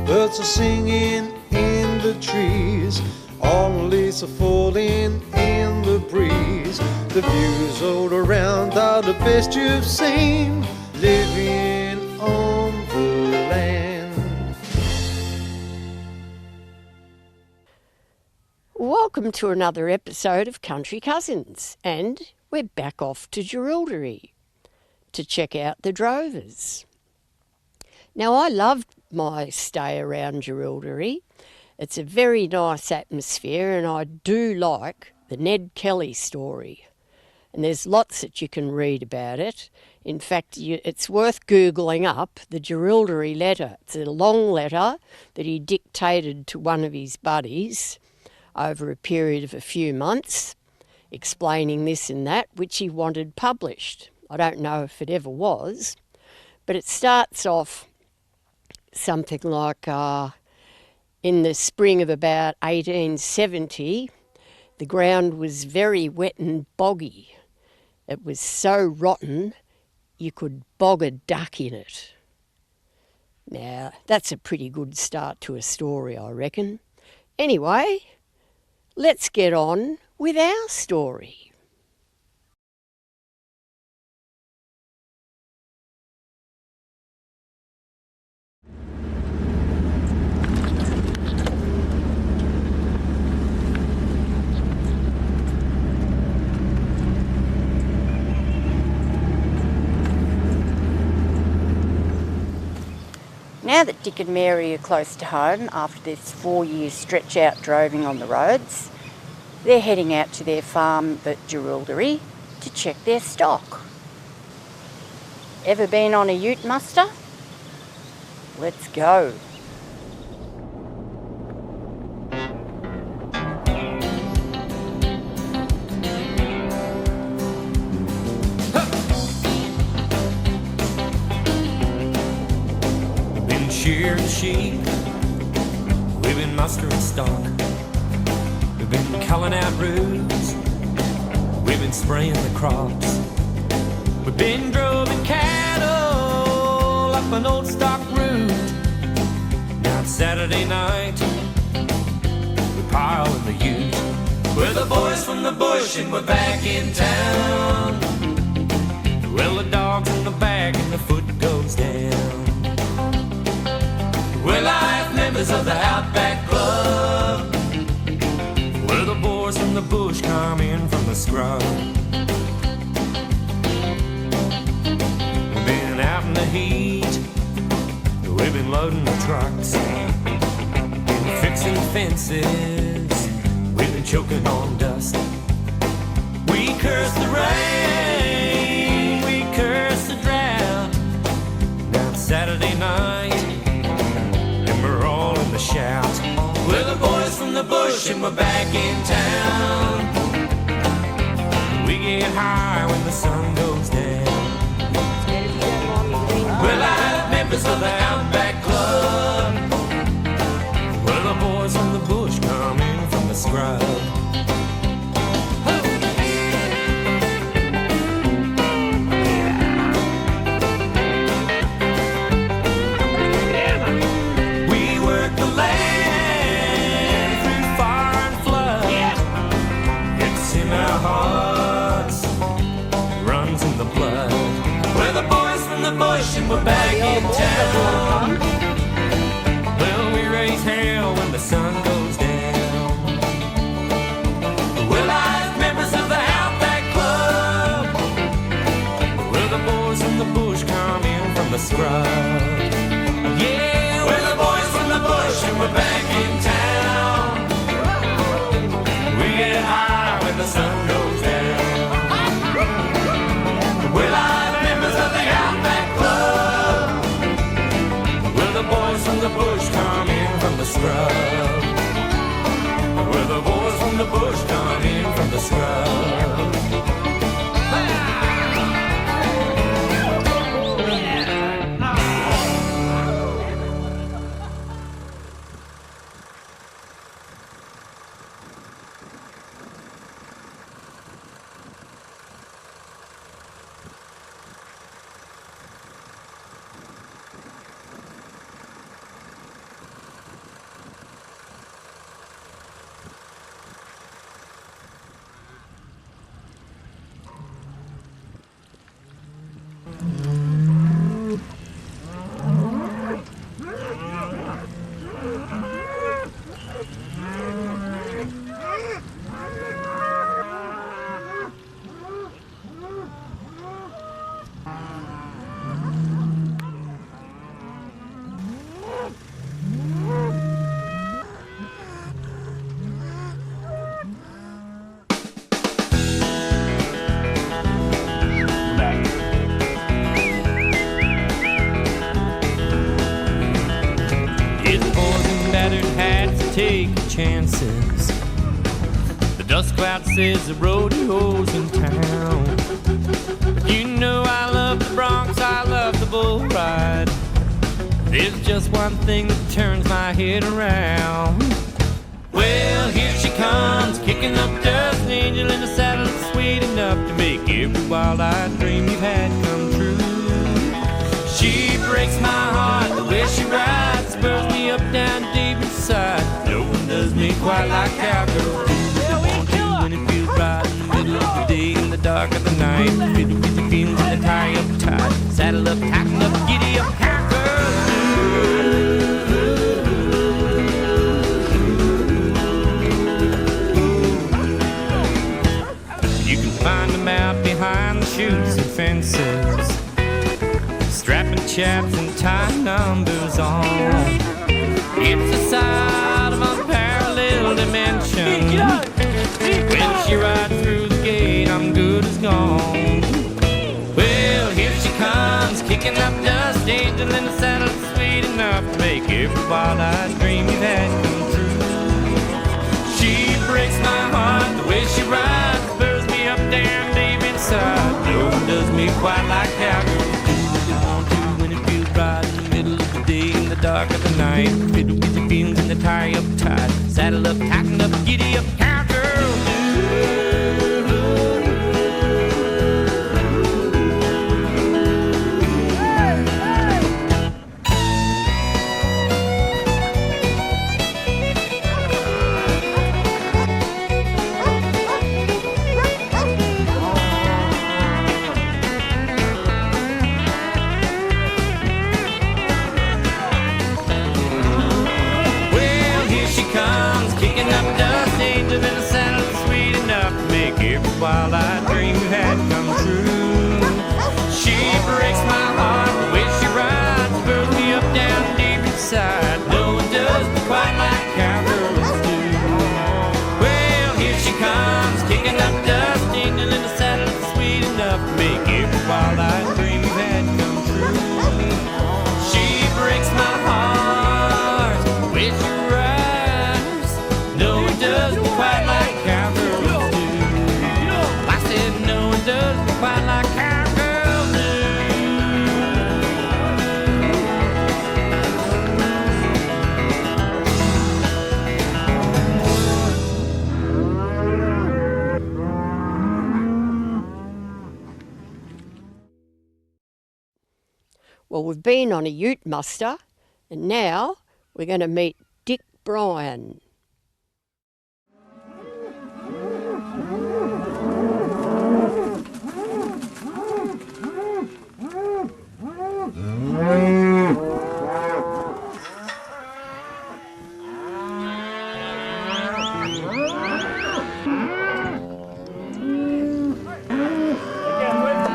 Birds are singing in the trees, all the leaves are falling in the breeze. The views all around are the best you've seen, living on the land. Welcome to another episode of Country Cousins, and we're back off to Jerilderie to check out the drovers. Now, I loved my stay around Jerilderie. It's a very nice atmosphere, and I do like the Ned Kelly story. And there's lots that you can read about it. In fact, it's worth Googling up the Jerilderie letter. It's a long letter that he dictated to one of his buddies over a period of a few months, explaining this and that, which he wanted published. I don't know if it ever was, but it starts off something like in the spring of about 1870, the ground was very wet and boggy. It was so rotten you could bog a duck in it. Now, that's a pretty good start to a story, I reckon. Anyway, let's get on with our story. Now that Dick and Mary are close to home after this 4-year stretch out droving on the roads, they're heading out to their farm at Jerilderie to check their stock. Ever been on a ute muster? Let's go. Shearing sheep, we've been mustering stock, we've been culling out roots, we've been spraying the crops, we've been droving cattle up an old stock route. Now it's Saturday night, we pile in the ute. We're the boys from the bush and we're back in town. Well, the dog's in the back and the foot goes down. We're life members of the Outback Club. We're the boys from the bush come in from the scrub. We've been out in the heat, we've been loading the trucks, been fixing fences, we've been choking on dust. We curse the rain, we curse the drought. Now it's Saturday night, we're all in the shout. We're the boys from the bush and we're back in town. We get high when the sun goes down. We're live members of the Outback Club. We're the boys from the bush coming from the scrub. And we're back in town. Well, we raise hell when the sun goes down. We're life members of the Outback Club. We're the boys from the bush come in from the scrub. Yeah, we're the boys from the bush and we're back in town. We get high when the sun goes down. We're life members of the Outback Club. We're the boys from the bush come in from the scrub. We're the boys from the bush come in from the scrub. take your chances. The dust cloud says the rodeo's in town. But you know I love the Bronx, I love the bull ride. There's just one thing that turns my head around. Well, here she comes, kicking up dust, an angel in a saddle that's sweet enough to make every wild-eyed dream you've had come true. She breaks my heart the way she rides, spurs me up down deep inside. No one does me quite like cowgirl. When it feels right in the middle of the day, in the dark of the night, fiddle with your feelings and the tie up tight, saddle up, tighten up, giddy up, cowgirl. You can find them out behind the chutes and fences, strapping chaps and tying numbers on. It's a sight of unparalleled dimension. When she rides through the gate, I'm good as gone. Well, here she comes, kicking up dust, angel in the saddle, sweet enough to make every wild-eyed dream you've had come true. She breaks my heart the way she rides, spurs me up down deep inside. No one does me quite like cowgirl. When it feels right in the middle of the day, in the dark of the night, fiddle with your feelings and the tie up tight, saddle up, tighten up, giddy up, cowgirl. Wild-eyed dream you had come true. She breaks my heart the way she rides, spurs me up down deep inside. No one does me quite like cowgirls do. Well, here she comes, kicking up dust, angel in the saddle, sweet enough to make every wild-eyed dream you had come true. She breaks my heart the way she rides. No one does me quite like cowgirls. Does quite like cowgirls do. Well, we've been on a ute muster, and now we're going to meet Dick Bryan.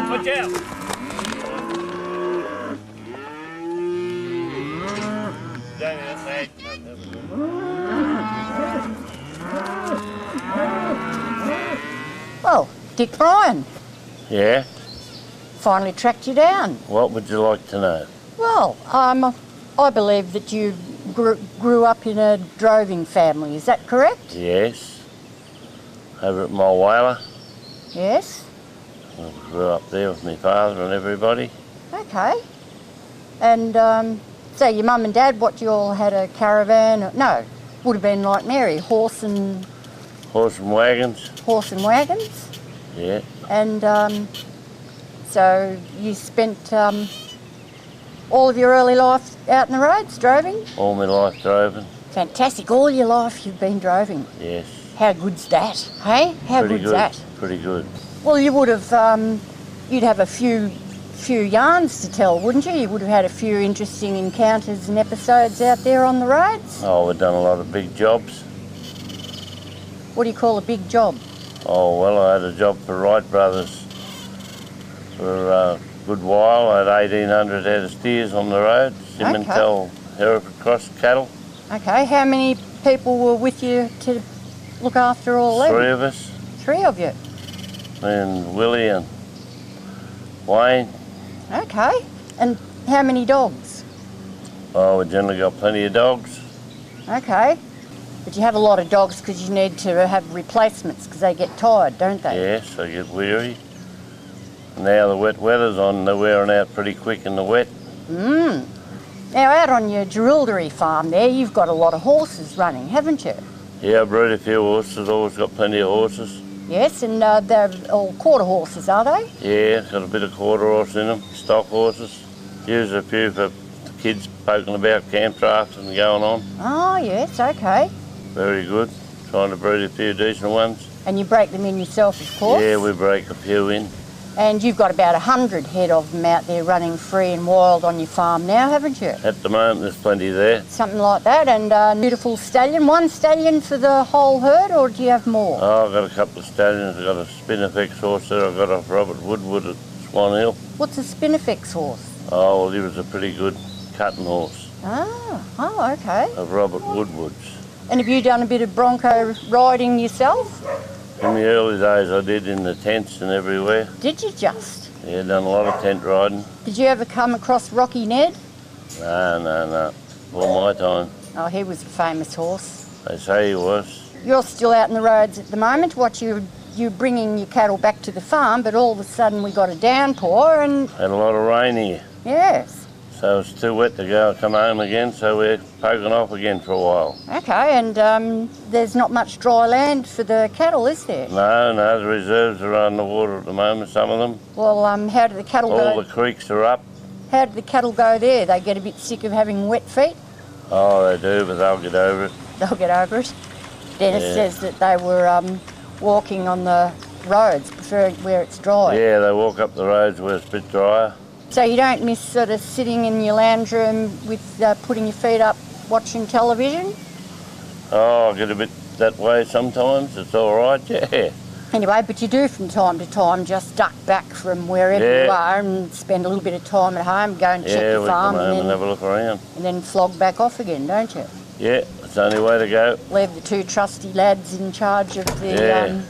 Watch out! Well, Dick Bryan, Yeah? finally tracked you down. What would you like to know? Well, I believe that you grew up in a droving family, is that correct? Yes. Over at my Whaler. Yes. I grew up there with my father and everybody. Okay. And so your mum and dad, what, you all had a caravan? No, would have been like Mary, horse and Wagons. Yeah. Yeah. And so you spent all of your early life out in the roads, droving? All my life droving. Fantastic. All your life you've been droving. Yes. How good's that, hey? How Pretty good's good. that? Pretty good. Well, you would have, you'd have a few yarns to tell, wouldn't you? You would have had a few interesting encounters and episodes out there on the roads. Oh, we've done a lot of big jobs. What do you call a big job? Oh, well, I had a job for Wright Brothers for a good while. I had 1,800 head of steers on the road, Simmental, Hereford Cross cattle. Okay, how many people were with you to look after all them? 3 of us. 3 of you. Me and Willie and Wayne. Okay, and how many dogs? Oh, we generally got plenty of dogs. Okay, But you have a lot of dogs because you need to have replacements because they get tired, don't they? Yes, they get weary. Now the wet weather's on, they're wearing out pretty quick in the wet. Now, out on your Jerilderie farm there, you've got a lot of horses running, haven't you? Yeah, I breed a few horses, always got plenty of horses. Yes, and they're all quarter horses, are they? Yeah, got a bit of quarter horse in them, stock horses. Use a few for the kids poking about camp drafting and going on. Oh, yes, okay. Very good. Trying to breed a few decent ones. And you break them in yourself, of course? Yeah, we break a few in. And you've got about 100 head of them out there running free and wild on your farm now, haven't you? At the moment, there's plenty there. Something like that, and a beautiful stallion. One stallion for the whole herd, or do you have more? Oh, I've got a couple of stallions. I've got a Spinifex horse there. I've got a Robert Woodward at Swan Hill. What's a Spinifex horse? Oh, well, he was a pretty good cutting horse Oh, okay. of Robert Woodward's. And have you done a bit of bronco riding yourself? In the early days, I did in the tents and everywhere. Did you just? Yeah, done a lot of tent riding. Did you ever come across Rocky Ned? No. All my time. Oh, he was a famous horse. They say he was. You're still out in the roads at the moment. You're bringing your cattle back to the farm, but all of a sudden we got a downpour and... Had a lot of rain here. Yes. So it's too wet to go come home again, so we're poking off again for a while. Okay, and there's not much dry land for the cattle, is there? No, the reserves are on the water at the moment, some of them. Well, how do the cattle go? All the creeks are up. How do the cattle go there? They get a bit sick of having wet feet? Oh, they do, but they'll get over it. They'll get over it. Dennis says that they were walking on the roads, preferring where it's dry. Yeah, they walk up the roads where it's a bit drier. So you don't miss sort of sitting in your lounge room with putting your feet up watching television? Oh, I get a bit that way sometimes. It's all right, yeah. Anyway, but you do from time to time just duck back from wherever you are and spend a little bit of time at home, go and check your farm we come home and have a look around. And then flog back off again, don't you? Yeah, it's the only way to go. Leave the two trusty lads in charge of the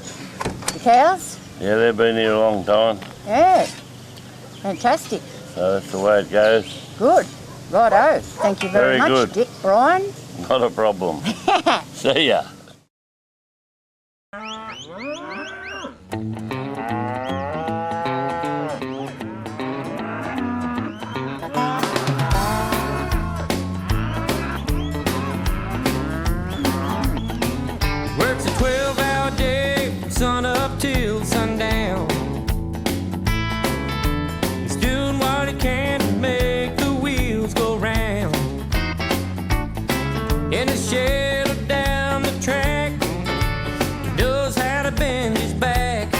cows? Yeah, they've been here a long time. Yeah, fantastic. So that's the way it goes. Good. Righto. Thank you very much, good. Dick Bryan. Not a problem. See ya. Works a 12-hour day from sun up till sundown. He's doing what he can to make the wheels go round. In a shed or down the track, he knows how to bend his back.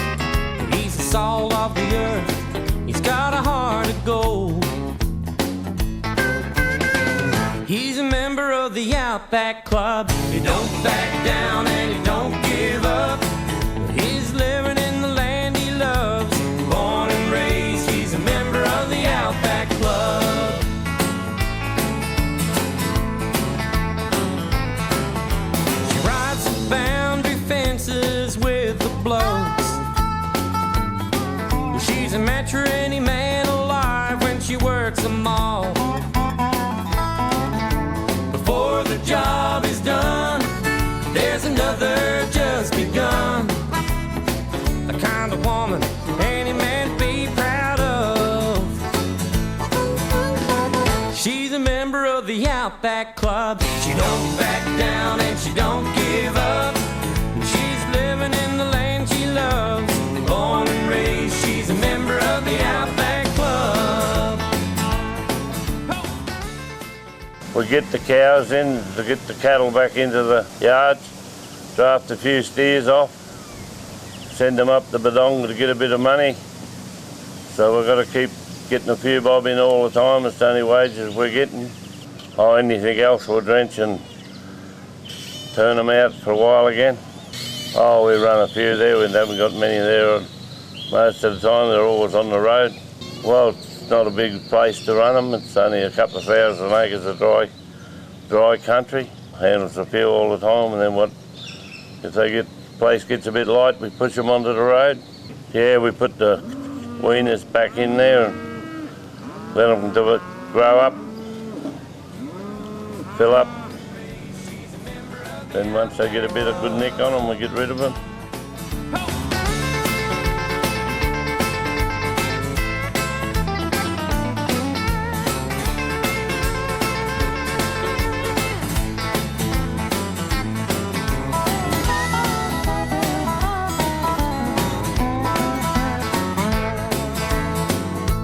He's the salt of the earth, he's got a heart of gold. He's a member of the Outback Club. He don't back down and he don't give up. He's living in the land he loves. Born and raised, he's a member of the Outback Club. She rides the boundary fences with the blokes. She's a match for any man alive when she works them all. Before the job is done, there's another just begun. The kind of woman any man be proud of. She's a member of the Outback Club. She don't back down and she don't give up. She's living in the land she loves. Born and raised, she's a member of the Outback Club. We get the cows in to get the cattle back into the yards, draft a few steers off, send them up the Badong to get a bit of money. So we've got to keep getting a few bob in all the time. It's the only wages we're getting. Oh, anything else we'll drench and turn them out for a while again. Oh, we run a few there. We haven't got many there. Most of the time they're always on the road. Well, it's not a big place to run them. It's only a couple of 1,000 acres of dry country. Handles a few all the time, and then if the place gets a bit light, we push them onto the road. Yeah, we put the weaners back in there and let them grow up, fill up. Then once they get a bit of good nick on them, we get rid of them.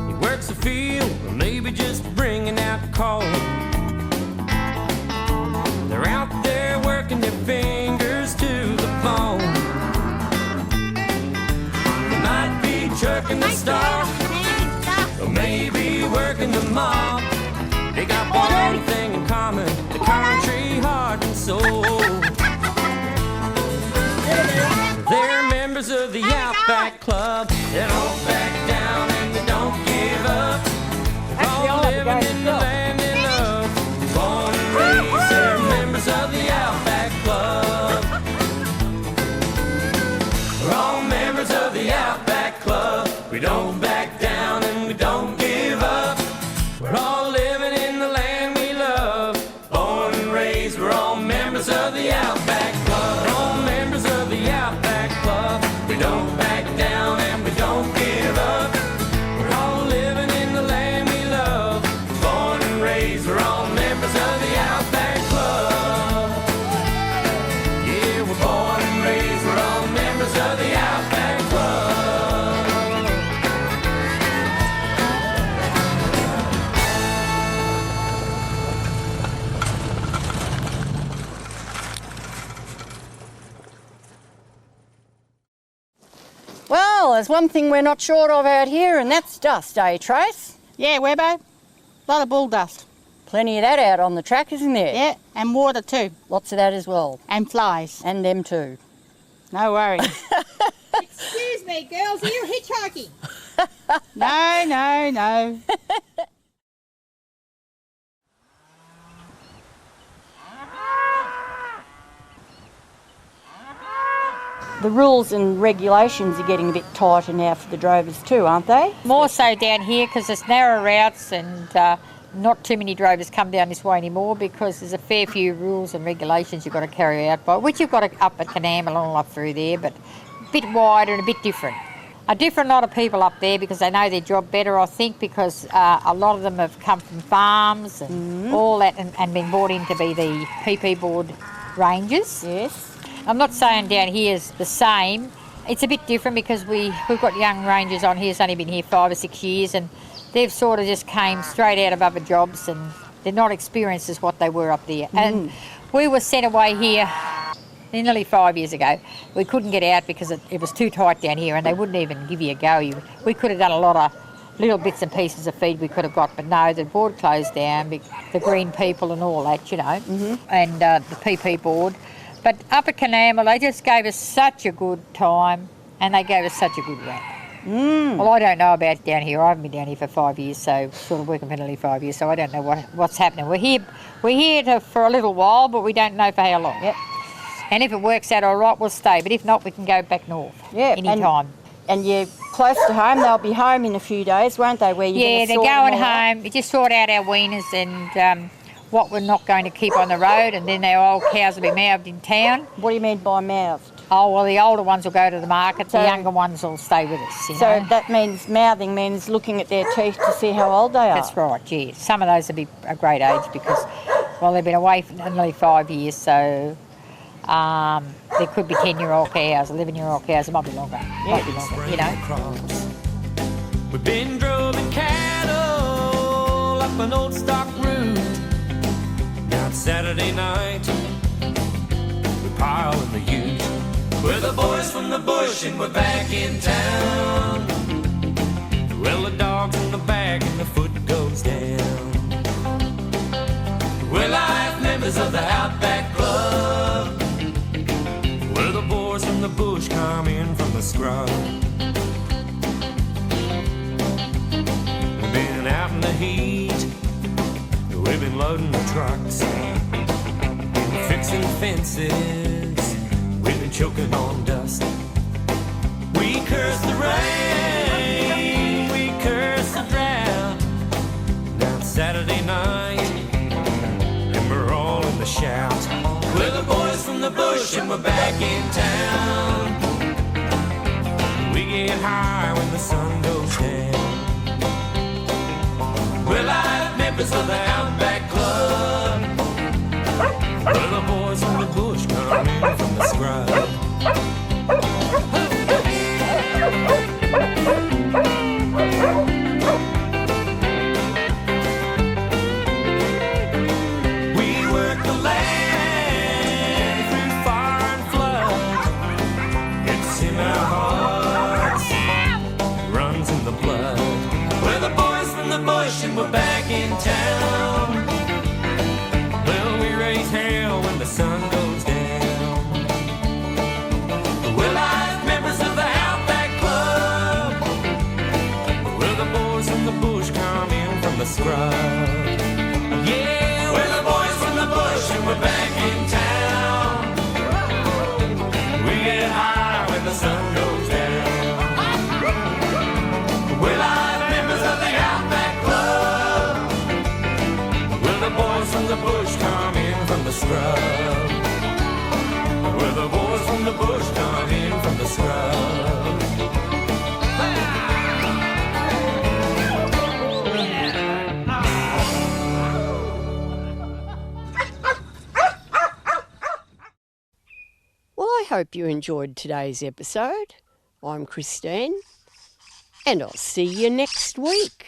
He works the field, or maybe just bringing out the coal. They're out there working their fingers to the bone. They might be jerking the star, or maybe working the mob. They got one thing in common, the country heart and soul. They're members of the Outback Club. They don't back down and they don't give up. They're all living in the land they love. Born and raised, they're members of the Outback Club. We're all members of the Outback Club. We don't back down and we don't give up. We're all living in the land we love. Born and raised, we're all members of the Outback Club. We're all members of the Outback Club. We don't back down and we don't give up. We're all living in the land we love. Born and raised, we're all members of the Outback Club. Yeah, we're born and raised, we're all members of the Outback Club. Well, there's one thing we're not short of out here, and that's dust, eh, Trace? Yeah, Webbo. A lot of bull dust. Plenty of that out on the track, isn't there? Yeah, and water too. Lots of that as well. And flies. And them too. No worries. Excuse me, girls, are you hitchhiking? No. The rules and regulations are getting a bit tighter now for the drovers too, aren't they? More so down here because it's narrow routes and not too many drovers come down this way anymore because there's a fair few rules and regulations you've got to carry out by, which you've got to up at Canam and all up through there, but a bit wider and a bit different. A different lot of people up there because they know their job better, I think, because a lot of them have come from farms and all that and been brought in to be the PP board rangers. Yes. I'm not saying down here is the same. It's a bit different because we've got young rangers on here who's only been here 5 or 6 years and they've sort of just came straight out of other jobs and they're not experienced as what they were up there. And we were sent away here nearly 5 years ago. We couldn't get out because it was too tight down here and they wouldn't even give you a go. We could have done a lot of little bits and pieces of feed we could have got, but no, the board closed down, the green people and all that, you know, and the PP board. But up at Canam, they just gave us such a good time and they gave us such a good rap. Well, I don't know about down here. I haven't been down here for 5 years, so sort of working for nearly 5 years, so I don't know what's happening. We're here for a little while, but we don't know for how long. Yep. And if it works out all right, we'll stay. But if not, we can go back north any time. And you're close to home. They'll be home in a few days, won't they? Where they're going home. We just sort out our weaners and what we're not going to keep on the road, and then our old cows will be mouthed in town. What do you mean by mouthed? Oh, well, the older ones will go to the market. The younger ones will stay with us. You know? That means mouthing means looking at their teeth to see how old they are. That's right, yeah. Some of those will be a great age because, well, they've been away for nearly 5 years, so there could be 10-year-old cows, 11-year-old cows. It might be longer. You know. We've been droving cattle up an old stock route. Now it's Saturday night, we pile in the ute. We're the boys from the bush and we're back in town. Well, the dog's in the back and the foot goes down. We're life members of the Outback Club. We're the boys from the bush come in from the scrub. We've been out in the heat, we've been loading the trucks, been fixing fences, we've been choking on dust. We curse the rain, we curse the drought. Now it's Saturday night, and we're all in the shout. We're the boys from the the bush and we're back in town. We get high when the sun goes down. We're like members of the Outback Club. We're the boys from the bush coming from the scrub. And we're back in town. Well, we raise hell when the sun goes down. We're like members of the Outback Club. We're the boys from the bush come in from the scrub. Yeah, we're the boys from the bush and we're back in town. We get high when the sun goes down. We're like members of the Outback Club. We're the boys from the bush come in from the scrub. We're the boys from the bush come in from the scrub. Well, I hope you enjoyed today's episode. I'm Christine, and I'll see you next week.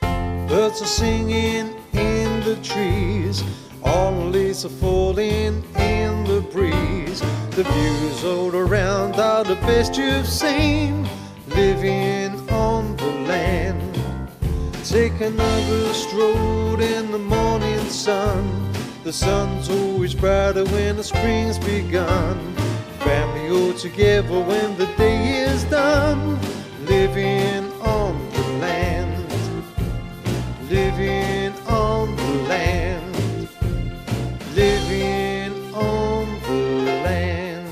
Birds are singing in the trees, all the leaves are falling in the breeze. The views all around are the best you've seen, living on the land. Take another stroll in the morning sun. The sun's always brighter when the spring's begun. Family all together when the day is done, living on the land. Living on the land, living on the land.